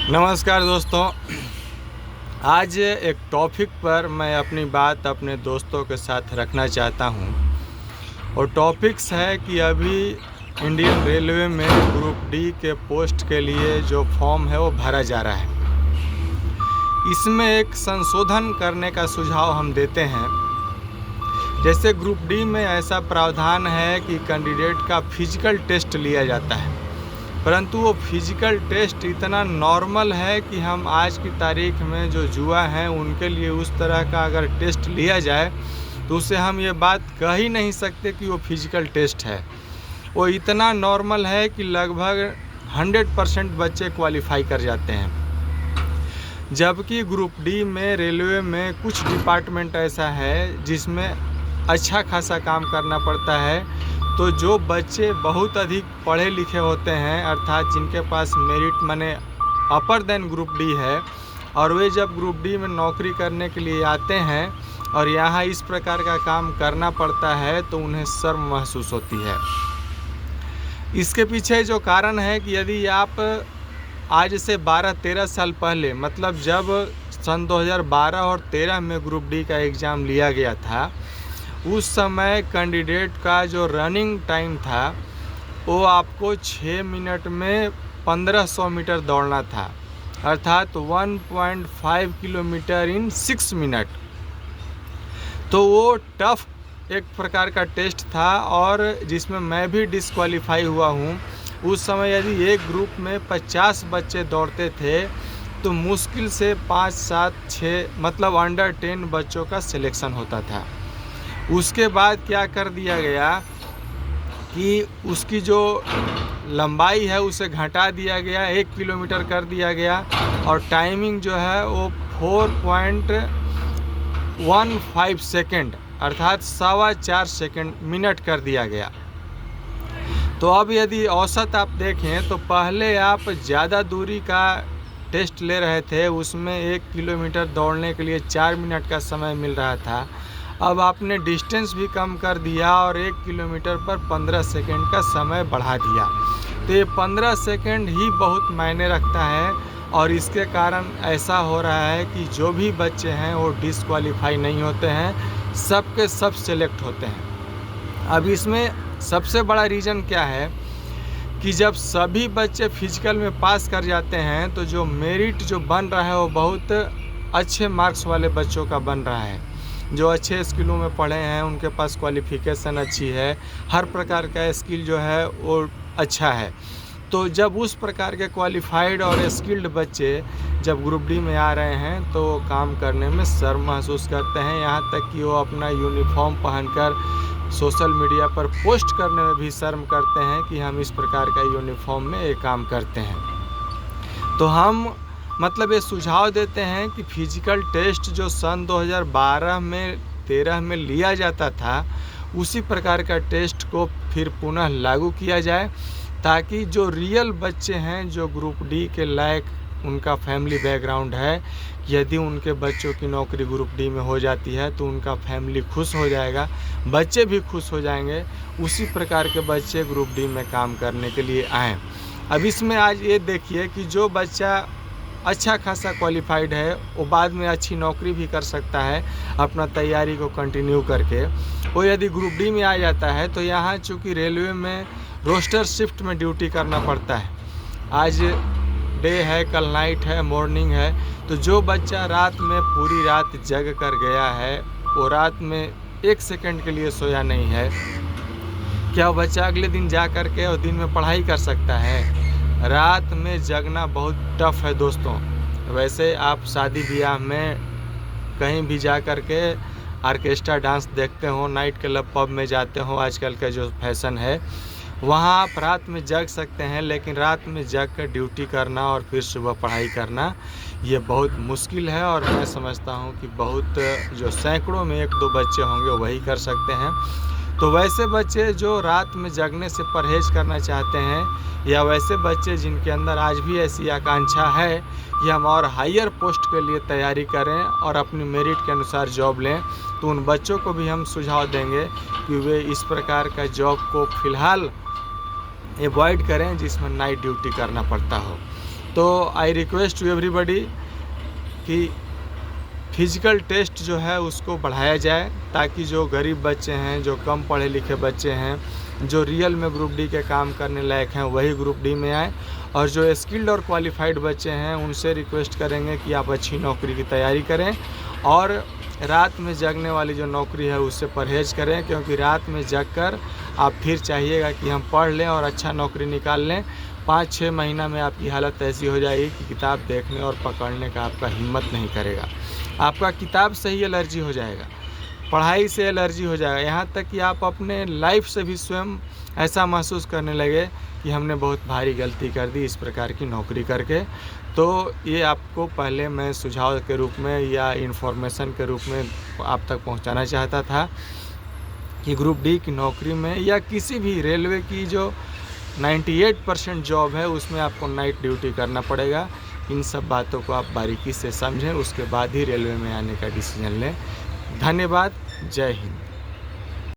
नमस्कार दोस्तों। आज एक टॉपिक पर मैं अपनी बात अपने दोस्तों के साथ रखना चाहता हूं और टॉपिक्स है कि अभी इंडियन रेलवे में ग्रुप डी के पोस्ट के लिए जो फॉर्म है वो भरा जा रहा है। इसमें एक संशोधन करने का सुझाव हम देते हैं। जैसे ग्रुप डी में ऐसा प्रावधान है कि कैंडिडेट का फिजिकल टेस्ट लिया जाता है, परंतु वो फिजिकल टेस्ट इतना नॉर्मल है कि हम आज की तारीख में जो युवा हैं उनके लिए उस तरह का अगर टेस्ट लिया जाए तो उससे हम ये बात कह ही नहीं सकते कि वो फिजिकल टेस्ट है। वो इतना नॉर्मल है कि लगभग 100% बच्चे क्वालिफाई कर जाते हैं। जबकि ग्रुप डी में रेलवे में कुछ डिपार्टमेंट ऐसा है जिसमें अच्छा खासा काम करना पड़ता है। तो जो बच्चे बहुत अधिक पढ़े लिखे होते हैं, अर्थात जिनके पास मेरिट माने अपर देन ग्रुप डी है, और वे जब ग्रुप डी में नौकरी करने के लिए आते हैं और यहाँ इस प्रकार का काम करना पड़ता है तो उन्हें शर्म महसूस होती है। इसके पीछे जो कारण है कि यदि आप आज से 12-13 साल पहले, मतलब जब सन 2012 और 13 में ग्रुप डी का एग्ज़ाम लिया गया था, उस समय कैंडिडेट का जो रनिंग टाइम था वो आपको 6 मिनट में 1500 मीटर दौड़ना था, अर्थात 1.5 किलोमीटर इन 6 मिनट। तो वो टफ एक प्रकार का टेस्ट था और जिसमें मैं भी डिस्क्वालीफाई हुआ हूँ। उस समय यदि एक ग्रुप में 50 बच्चे दौड़ते थे तो मुश्किल से 5, 7, 6 मतलब अंडर 10 बच्चों का सिलेक्शन होता था। उसके बाद क्या कर दिया गया कि उसकी जो लंबाई है उसे घटा दिया गया, 1 किलोमीटर कर दिया गया और टाइमिंग जो है वो 4.15 सेकेंड अर्थात 4.25 मिनट कर दिया गया। तो अब यदि औसत आप देखें तो पहले आप ज़्यादा दूरी का टेस्ट ले रहे थे, उसमें 1 किलोमीटर दौड़ने के लिए 4 मिनट का समय मिल रहा था। अब आपने डिस्टेंस भी कम कर दिया और 1 किलोमीटर पर 15 सेकेंड का समय बढ़ा दिया। तो ये 15 सेकेंड ही बहुत मायने रखता है और इसके कारण ऐसा हो रहा है कि जो भी बच्चे हैं वो डिस्क्वालीफाई नहीं होते हैं, सब के सब सेलेक्ट होते हैं। अब इसमें सबसे बड़ा रीज़न क्या है कि जब सभी बच्चे फिजिकल में पास कर जाते हैं तो जो मेरिट जो बन रहा है वो बहुत अच्छे मार्क्स वाले बच्चों का बन रहा है, जो अच्छे स्किलों में पढ़े हैं, उनके पास क्वालिफ़िकेशन अच्छी है, हर प्रकार का स्किल जो है वो अच्छा है। तो जब उस प्रकार के क्वालिफाइड और स्किल्ड बच्चे जब ग्रुप डी में आ रहे हैं तो काम करने में शर्म महसूस करते हैं, यहाँ तक कि वो अपना यूनिफॉर्म पहनकर सोशल मीडिया पर पोस्ट करने में भी शर्म करते हैं कि हम इस प्रकार का यूनिफॉर्म में ये काम करते हैं। तो हम मतलब ये सुझाव देते हैं कि फिजिकल टेस्ट जो सन 2012 में 13 में लिया जाता था उसी प्रकार का टेस्ट को फिर पुनः लागू किया जाए, ताकि जो रियल बच्चे हैं जो ग्रुप डी के लायक उनका फैमिली बैकग्राउंड है, यदि उनके बच्चों की नौकरी ग्रुप डी में हो जाती है तो उनका फैमिली खुश हो जाएगा, बच्चे भी खुश हो जाएंगे। उसी प्रकार के बच्चे ग्रुप डी में काम करने के लिए आएँ। अब इसमें आज ये देखिए कि जो बच्चा अच्छा खासा क्वालिफाइड है वो बाद में अच्छी नौकरी भी कर सकता है अपना तैयारी को कंटिन्यू करके। वो यदि ग्रुप डी में आ जाता है तो यहाँ चूँकि रेलवे में रोस्टर शिफ्ट में ड्यूटी करना पड़ता है, आज डे है, कल नाइट है, मॉर्निंग है, तो जो बच्चा रात में पूरी रात जग कर गया है, वो रात में 1 सेकंड के लिए सोया नहीं है, क्या वो बच्चा अगले दिन जा कर के और दिन में पढ़ाई कर सकता है? रात में जगना बहुत टफ है दोस्तों। वैसे आप शादी ब्याह में कहीं भी जा कर के ऑर्केस्ट्रा डांस देखते हो, नाइट क्लब पब में जाते हो, आजकल का जो फैशन है, वहाँ आप रात में जग सकते हैं, लेकिन रात में जग कर ड्यूटी करना और फिर सुबह पढ़ाई करना ये बहुत मुश्किल है। और मैं समझता हूँ कि बहुत जो सैकड़ों में 1-2 बच्चे होंगे वही कर सकते हैं। तो वैसे बच्चे जो रात में जगने से परहेज़ करना चाहते हैं, या वैसे बच्चे जिनके अंदर आज भी ऐसी आकांक्षा है कि हम और हायर पोस्ट के लिए तैयारी करें और अपनी मेरिट के अनुसार जॉब लें, तो उन बच्चों को भी हम सुझाव देंगे कि वे इस प्रकार का जॉब को फ़िलहाल अवॉइड करें जिसमें नाइट ड्यूटी करना पड़ता हो। तो आई रिक्वेस्ट टू एवरीबॉडी कि फिजिकल टेस्ट जो है उसको बढ़ाया जाए, ताकि जो गरीब बच्चे हैं, जो कम पढ़े लिखे बच्चे हैं, जो रियल में ग्रुप डी के काम करने लायक हैं, वही ग्रुप डी में आए। और जो स्किल्ड और क्वालिफाइड बच्चे हैं उनसे रिक्वेस्ट करेंगे कि आप अच्छी नौकरी की तैयारी करें और रात में जगने वाली जो नौकरी है उससे परहेज़ करें, क्योंकि रात में जग कर आप फिर चाहिएगा कि हम पढ़ लें और अच्छा नौकरी निकाल लें। 5-6 महीना में आपकी हालत ऐसी हो जाएगी कि किताब देखने और पकड़ने का आपका हिम्मत नहीं करेगा। आपका किताब से ही एलर्जी हो जाएगा, पढ़ाई से एलर्जी हो जाएगा, यहाँ तक कि आप अपने लाइफ से भी स्वयं ऐसा महसूस करने लगे कि हमने बहुत भारी गलती कर दी इस प्रकार की नौकरी करके। तो ये आपको पहले मैं सुझाव के रूप में या इन्फॉर्मेशन के रूप में आप तक पहुंचाना चाहता था कि ग्रुप डी की नौकरी में या किसी भी रेलवे की जो 98% जॉब है उसमें आपको नाइट ड्यूटी करना पड़ेगा। इन सब बातों को आप बारीकी से समझें, उसके बाद ही रेलवे में आने का डिसीजन लें। धन्यवाद। जय हिंद।